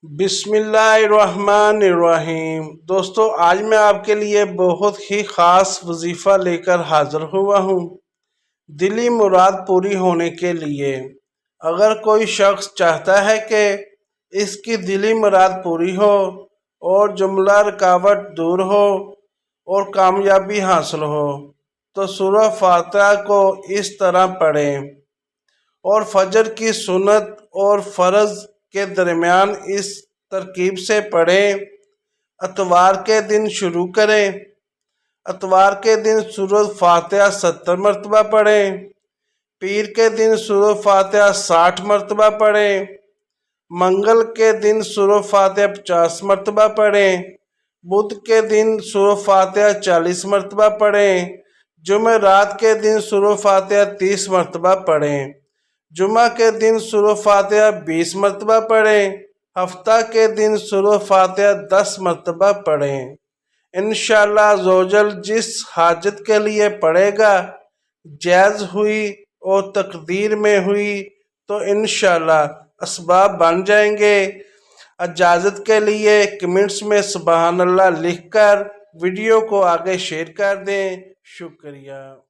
بسم اللہ الرحمن الرحیم۔ دوستو، آج میں آپ کے لیے بہت ہی خاص وظیفہ لے کر حاضر ہوا ہوں دلی مراد پوری ہونے کے لیے۔ اگر کوئی شخص چاہتا ہے کہ اس کی دلی مراد پوری ہو اور جملہ رکاوٹ دور ہو اور کامیابی حاصل ہو تو سورہ فاتحہ کو اس طرح پڑھیں اور فجر کی سنت اور فرض کے درمیان اس ترکیب سے پڑھیں۔ اتوار کے دن شروع کریں۔ اتوار کے دن سورہ فاتحہ 70 مرتبہ پڑھیں۔ پیر کے دن سورہ فاتحہ 60 مرتبہ پڑھیں۔ منگل کے دن سورہ فاتحہ 50 مرتبہ پڑھیں۔ بدھ کے دن سورہ فاتحہ 40 مرتبہ پڑھیں۔ جمعرات کے دن سورہ فاتحہ 30 مرتبہ پڑھیں۔ جمعہ کے دن سورہ فاتحہ 20 مرتبہ پڑھیں۔ ہفتہ کے دن سورہ فاتحہ 10 مرتبہ پڑھیں۔ انشاءاللہ عزوجل جس حاجت کے لیے پڑھے گا، جائز ہوئی اور تقدیر میں ہوئی تو انشاءاللہ اسباب بن جائیں گے۔ اجازت کے لیے کمنٹس میں سبحان اللہ لکھ کر ویڈیو کو آگے شیئر کر دیں۔ شکریہ۔